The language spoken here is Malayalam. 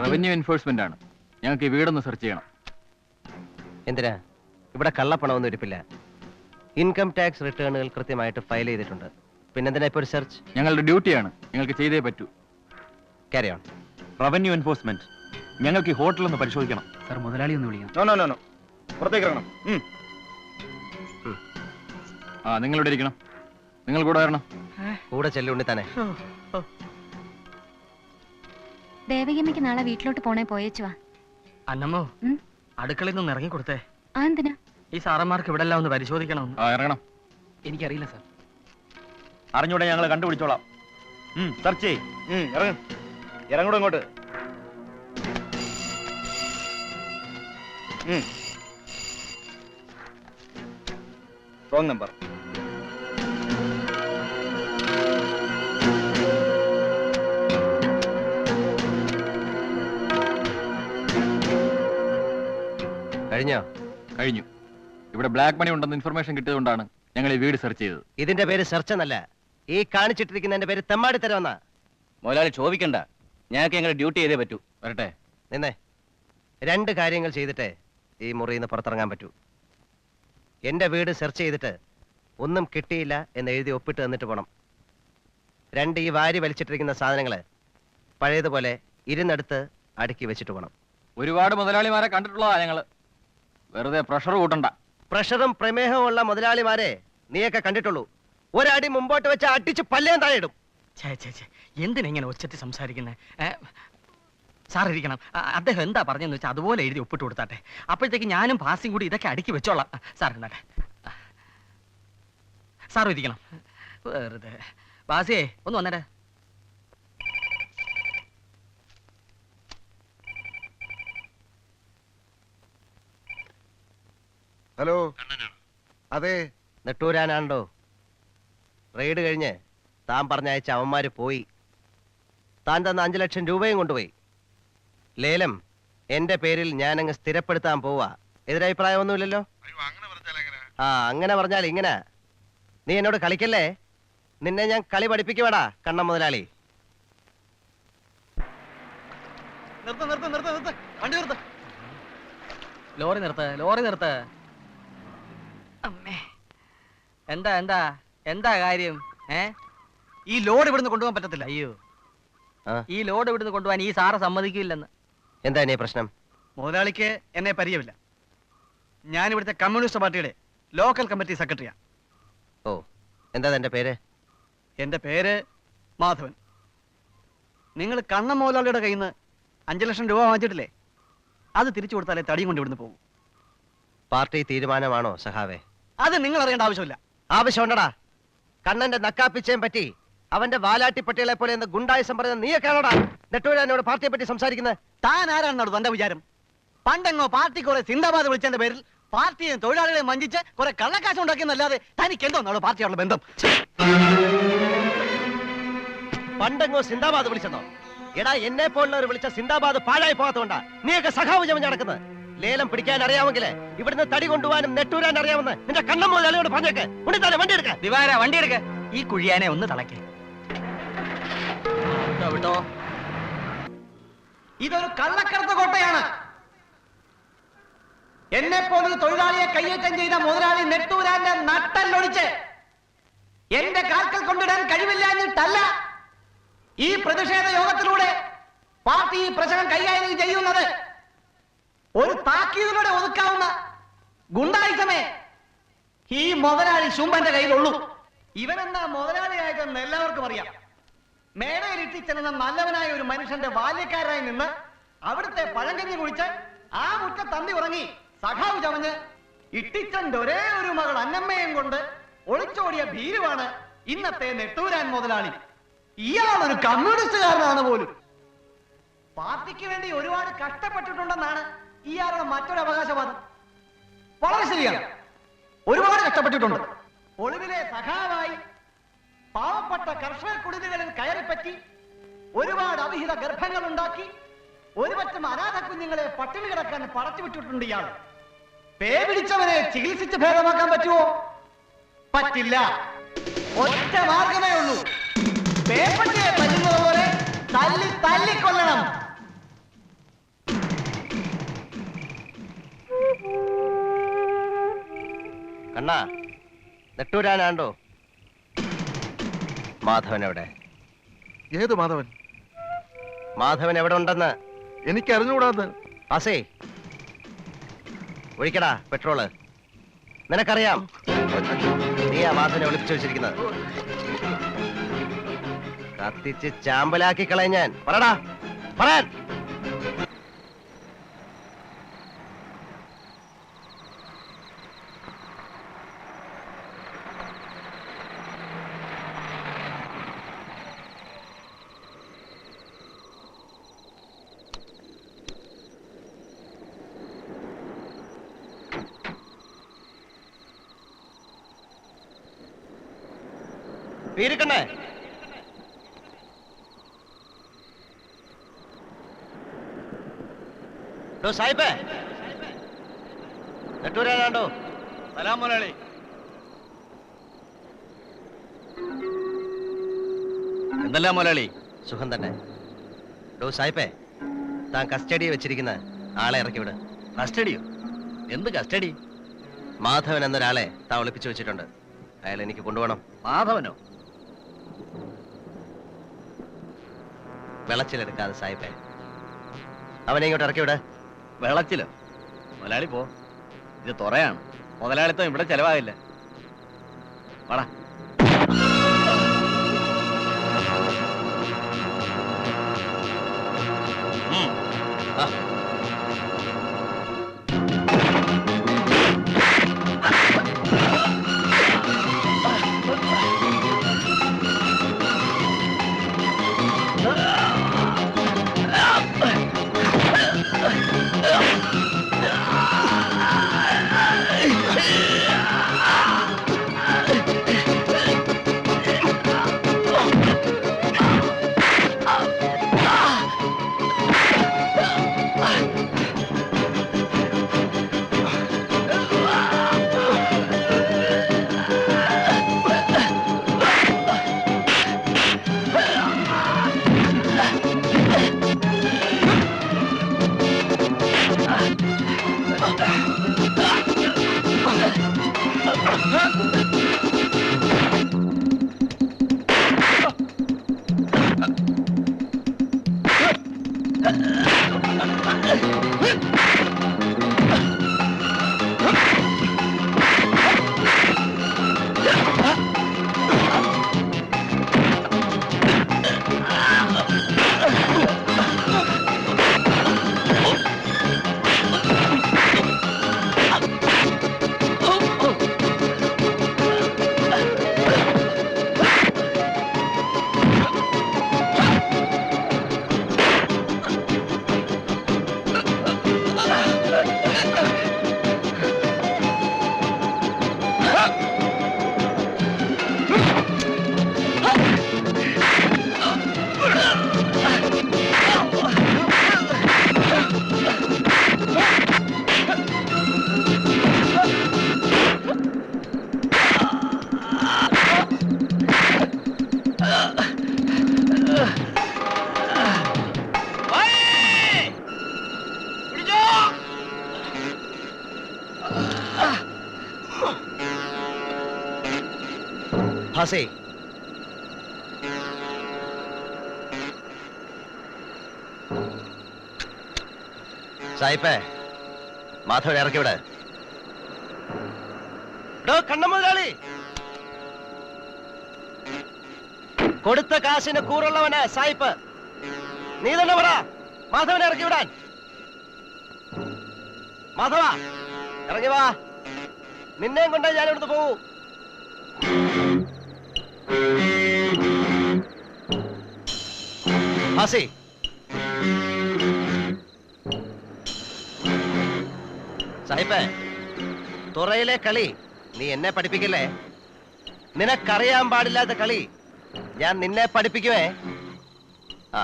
റവന്യൂ എൻഫോഴ്സ്മെന്റ് ആണ്. ഞങ്ങൾക്ക് ഈ വീടൊന്ന് സെർച്ച് ചെയ്യണം. എന്തിനാ? ഇവിടെ കള്ളപ്പണമൊന്നും ഇരിപ്പില്ല. ഇൻകം ടാക്സ് റിട്ടേണുകൾ കൃത്യമായിട്ട് ഫയൽ ചെയ്തിട്ടുണ്ട്. പിന്നെന്തിനാ ഇപ്പോൾ ഒരു സെർച്ച്? ഞങ്ങളുടെ ഡ്യൂട്ടിയാണ്, ഞങ്ങൾക്ക് ചെയ്തേ പറ്റൂ. Carry on. റവന്യൂ എൻഫോഴ്സ്മെന്റ്, ഞങ്ങൾക്ക് ഈ ഹോട്ടൽ ഒന്ന് പരിശോധിക്കണം. സാർ മുതലാളി ഒന്ന് വിളിക്കണം. നോ നോ നോ നോ, പുറത്തേക്ക് ഇറങ്ങണം. നിങ്ങളിവിടെ ഇരിക്കണം. നിങ്ങൾ കൂടെ വരണം. കൂടെ ചെല്ലുണ്ടി തന്നെ. ദേവകിയമ്മയ്ക്ക് നാളെ വീട്ടിലോട്ട് പോണേ, പോയേച്ചുവാ. അന്നമ്മോ, അടുക്കളയിൽ നിന്ന് ഇറങ്ങി കൊടുത്തേ. എന്തിനാ? ഈ സാറന്മാർക്ക് ഇവിടെ എല്ലാം ഒന്ന് പരിശോധിക്കണം. ഇറങ്ങണം. എനിക്കറിയില്ല സാർ. അറിഞ്ഞൂടെ, ഞങ്ങൾ കണ്ടുപിടിച്ചോളാം. സെർച്ച് ചെയ്. ഇറങ്ങൂടെ ഇങ്ങോട്ട്. Wrong number. കഴിഞ്ഞോ? കഴിഞ്ഞു. ഇവിടെ ബ്ലാക്ക് മണി ഉണ്ടെന്ന് ഇൻഫർമേഷൻ കിട്ടിയതുകൊണ്ടാണ് ഞങ്ങൾ ഈ വീട് സെർച്ച് ചെയ്തത്. ഇതിന്റെ പേര് സെർച്ച് എന്നല്ല, ഈ കാണിച്ചിട്ടിരിക്കുന്നതിന്റെ പേര് തെമ്മാടി തരവെന്നാ. മുതലാളി ചോദിക്കണ്ട, ഞങ്ങൾക്ക് ഞങ്ങളുടെ ഡ്യൂട്ടി ചെയ്തേ പറ്റൂ. വരട്ടെ. നിന്നേ, 2 കാര്യങ്ങൾ ചെയ്തിട്ടേ ഈ മുറിയിൽ നിന്ന് പുറത്തിറങ്ങാൻ പറ്റൂ. എന്റെ വീട് സെർച്ച് ചെയ്തിട്ട് ഒന്നും കിട്ടിയില്ല എന്ന് എഴുതി ഒപ്പിട്ട് തന്നിട്ട് പോണം. 2, ഈ വാരി വലിച്ചിട്ടിരിക്കുന്ന സാധനങ്ങള് പഴയതുപോലെ ഇരുന്നെടുത്ത് അടുക്കി വെച്ചിട്ട് പോണം. ഒരുപാട് മുതലാളിമാരെ കണ്ടിട്ടുള്ളതാ ഞങ്ങള്. വെറുതെ പ്രഷർ കൂട്ടണ്ട. പ്രഷറും പ്രമേഹവും ഉള്ള മുതലാളിമാരെ നീയൊക്കെ കണ്ടിട്ടുള്ളൂ. ഒരടി മുമ്പോട്ട് വെച്ച് അടിച്ച് പല്ലേം താഴെയിടും. എന്തിനെങ്ങനെ ഒച്ചത്തി സംസാരിക്കുന്നേ? സാർ ഇരിക്കണം. അദ്ദേഹം എന്താ പറഞ്ഞെന്ന് വെച്ചാൽ അതുപോലെ എഴുതി ഒപ്പിട്ട് കൊടുത്താട്ടെ. അപ്പോഴത്തേക്ക് ഞാനും പാസിയും കൂടി ഇതൊക്കെ അടുക്കി വെച്ചോളാം. സാർ എന്നാട്ടെ. സാർ ഇരിക്കണം. വെറുതെ. പാസിയേ ഒന്ന് വന്നേരെ. ഹലോ, അതെ. നെട്ടൂരാനാണ്ടോ? റെയ്ഡ് കഴിഞ്ഞ് താൻ പറഞ്ഞയച്ച അവന്മാര് പോയി. താൻ തന്ന 5 ലക്ഷം രൂപയും കൊണ്ടുപോയി. ലേലം എന്റെ പേരിൽ ഞാനങ്ങ് സ്ഥിരപ്പെടുത്താൻ പോവാ. എതിരഭിപ്രായമൊന്നുമില്ലല്ലോ? അങ്ങനെ പറഞ്ഞാൽ ഇങ്ങനെ. നീ എന്നോട് കളിക്കല്ലേ? നിന്നെ ഞാൻ കളി പഠിപ്പിക്കുവാടാ കണ്ണം മുതലാളി. ലോറി നിർത്ത്, ലോറി നിർത്ത്. അമ്മേ, എന്താ എന്താ എന്താ കാര്യം? ഈ ലോഡ് ഇവിടുന്ന് കൊണ്ടുപോകാൻ പറ്റത്തില്ല. അയ്യോ, ഈ ലോഡ് ഇവിടുന്ന് കൊണ്ടുപോകാൻ ഈ സാറ് സമ്മതിക്കില്ലെന്ന്. എന്താ ഇനി പ്രശ്നം? മുതലാളിക്ക് എന്നെ പരിചയമില്ല. ഞാൻ ഇവിടുത്തെ കമ്മ്യൂണിസ്റ്റ് പാർട്ടിയുടെ ലോക്കൽ കമ്മിറ്റി സെക്രട്ടറിയാണ്. ഓ, എന്താ എന്റെ പേര്? എന്റെ പേര് മാധവൻ. നിങ്ങൾ കണ്ണൻ മുതലാളിയുടെ കയ്യിൽ നിന്ന് 5 ലക്ഷം രൂപ വാങ്ങിച്ചിട്ടില്ലേ? അത് തിരിച്ചു കൊടുത്താലേ തടിയും കൊണ്ട് ഇവിടുന്ന് പോകും. പാർട്ടി തീരുമാനമാണോ സഹാവേ? അത് നിങ്ങൾ അറിയേണ്ട ആവശ്യമില്ല. ആവശ്യമുണ്ടടാ. കണ്ണന്റെ നക്കാപ്പിച്ചയും പറ്റി അവന്റെ വാലാട്ടിപ്പട്ടികളെ പോലെ എന്ന് ഗുണ്ടായിസം പറയുന്ന നീയൊക്കെയാണോടാ നെട്ടൂരാനോട് പാർട്ടിയെ പറ്റി സംസാരിക്കുന്നത്? താൻ ആരാണെന്നോട് തന്റെ വിചാരം? പണ്ടെങ്ങോ പാർട്ടി കുറെ സിന്ദാബാദ് വിളിച്ചതിന്റെ പേരിൽ പാർട്ടിയെയും തൊഴിലാളികളെയും വഞ്ചിച്ച് കുറെ കള്ളക്കാശം ഉണ്ടാക്കിയെന്നല്ലാതെ തനിക്ക് എന്തോന്നാണോ പാർട്ടിയോടുള്ള ബന്ധം? പണ്ടെങ്ങോ സിന്ദാബാദ് വിളിച്ചെന്നോ? എടാ, എന്നെ പോലുള്ളവർ വിളിച്ച സിന്ദാബാദ് പാഴായി പോകാത്തോണ്ടാ നീയൊക്കെ സഖാവ് ചമഞ്ഞ് നടക്കുന്നത്. ലേലം പിടിക്കാൻ അറിയാമെങ്കില് ഇവിടുന്ന് തടി കൊണ്ടുപോകാനും നെട്ടൂരാൻ അറിയാമെന്ന് നിന്റെ കണ്ണം മുതലാളിയോട് പറഞ്ഞേക്ക്. ഉണ്ടിത്താനെ വണ്ടി എടുക്ക. ദിവാര, വണ്ടി എടുക്ക. ഈ കുഴിയാനെ ഒന്ന് തളയ്ക്ക്. വിട്ടോ. ഇതൊരു കള്ളക്കടത്ത് കോട്ടയാണ്. എന്നെ പോലൊരു തൊഴിലാളിയെ കയ്യേറ്റം ചെയ്ത മുതലാളി നെട്ടൂരാന്റെ നട്ടല്ലൊടിച്ച് എന്റെ കാൽക്കൽ കൊണ്ടിടാൻ കഴിവില്ലാഞ്ഞിട്ടല്ല ഈ പ്രതിഷേധ യോഗത്തിലൂടെ പാർട്ടി ഈ പ്രശ്നം കൈകാര്യം ചെയ്യുന്നത്. ഒരു താക്കീതിലൂടെ ഒതുക്കാവുന്ന ഗുണ്ടായുസമേ ഈ മുതലാളി ശുംഭന്റെ കയ്യിലുള്ളൂ. ഇവനെന്നാ മുതലാളിയായതെന്ന് എല്ലാവർക്കും അറിയാം. മേടയിൽ ഇട്ടിച്ചെന്ന നല്ലവനായ ഒരു മനുഷ്യന്റെ ബാല്യക്കാരായി നിന്ന് അവിടുത്തെ പഴങ്കഞ്ഞി കുഴിച്ച് ആ മുറ്റ തന്തി ഉറങ്ങി സഖാവ് ചമഞ്ഞ് ഇട്ടിച്ചന്റെ ഒരേ ഒരു മകൾ അന്നമ്മയും കൊണ്ട് ഒളിച്ചോടിയ ഭീരുവാണ് ഇന്നത്തെ നെട്ടൂരാൻ മുതലാളി. ഇയാളൊരു കമ്മ്യൂണിസ്റ്റുകാരനാണ് പോലും. പാർട്ടിക്ക് വേണ്ടി ഒരുപാട് കഷ്ടപ്പെട്ടിട്ടുണ്ടെന്നാണ് ഇയാളുടെ മറ്റൊരു അവകാശവാദം. വളരെ ശരിയാണ്, ഒരുപാട് കഷ്ടപ്പെട്ടിട്ടുണ്ട്. ഒളിവിലെ സഖാവായി പാവപ്പെട്ട കർഷക കുടിലുകളിൽ കയറിപ്പറ്റി ഒരുപാട് അവിഹിത ഗർഭങ്ങൾ ഉണ്ടാക്കി ഒരുപറ്റം അനാഥ കുഞ്ഞുങ്ങളെ പട്ടിണി കിടക്കാൻ പടച്ചുവിട്ടിട്ടുണ്ട് ഇയാൾ. പേ പിടിച്ചവനെ ചികിത്സിച്ച് ഭേദമാക്കാൻ പറ്റുമോ? പറ്റില്ല. ഒറ്റ മാർഗമേ ഉള്ളൂ. പേപ്പട്ടിയെ പറ്റുന്നത് പോലെ തല്ലിക്കൊല്ലണം. കണ്ണാ, നെട്ടൂരാനാണ്ടോ? മാധവൻ എവിടെ? ഏത് മാധവൻ? മാധവൻ എവിടെ ഉണ്ടെന്ന് എനിക്ക് അറിഞ്ഞുകൂടാന്ന്. ആസേ, ഒഴിക്കടാ പെട്രോള്. നിനക്കറിയാം നീ ആ മാധവനെ ഒളിപ്പിച്ചു വെച്ചിരിക്കുന്നത്. കത്തിച്ച് ചാമ്പലാക്കി കളയാൻ. പറടാ, പറയാൻ. പീരിക്കണ്ണേ, സായിപ്പേ, നെട്ടൂരാനാണ്ടോ? സലാം മുതലാളി. എന്തല്ല മുതലാളി? സുഖം തന്നെ. സായിപ്പേ, താൻ കസ്റ്റഡിയെ വെച്ചിരിക്കുന്ന ആളെ ഇറക്കി വിട്. കസ്റ്റഡിയോ? എന്ത് കസ്റ്റഡി? മാധവൻ എന്നൊരാളെ താൻ ഒളിപ്പിച്ചു വെച്ചിട്ടുണ്ട്. അയാൾ എനിക്ക് കൊണ്ടുപോകണം. മാധവനോ? വെളച്ചിലെടുക്കാതെ സായിപ്പേ, അവനെ ഇങ്ങോട്ട് ഇറക്കി വിട്. വെള്ളച്ചിലോ? മുതലാളി പോ, ഇത് തുറയാണ്. മുതലാളിത്തം ഇവിടെ ചെലവാകില്ല. വാടാ. ആ, ഭാസേ, സായിപ്പേ, മാധവൻ ഇറക്കി വിട്. കണ്ണ മുതലാളി, കൊടുത്ത കാശിന് കൂറുള്ളവന് സായിപ്പ്. നീ തന്നെ പറ മാധവനെ ഇറക്കി വിടാൻ. മാധവ, ഇറങ്ങി വാ. നിന്നെയും കൊണ്ടേ ഞാൻ ഇവിടുന്ന് പോകൂ. ഭാസി, സാഹിബേ, തുറയിലെ കളി നീ എന്നെ പഠിപ്പിക്കില്ലേ? നിനക്കറിയാൻ പാടില്ലാത്ത കളി ഞാൻ നിന്നെ പഠിപ്പിക്കുമേ. ആ,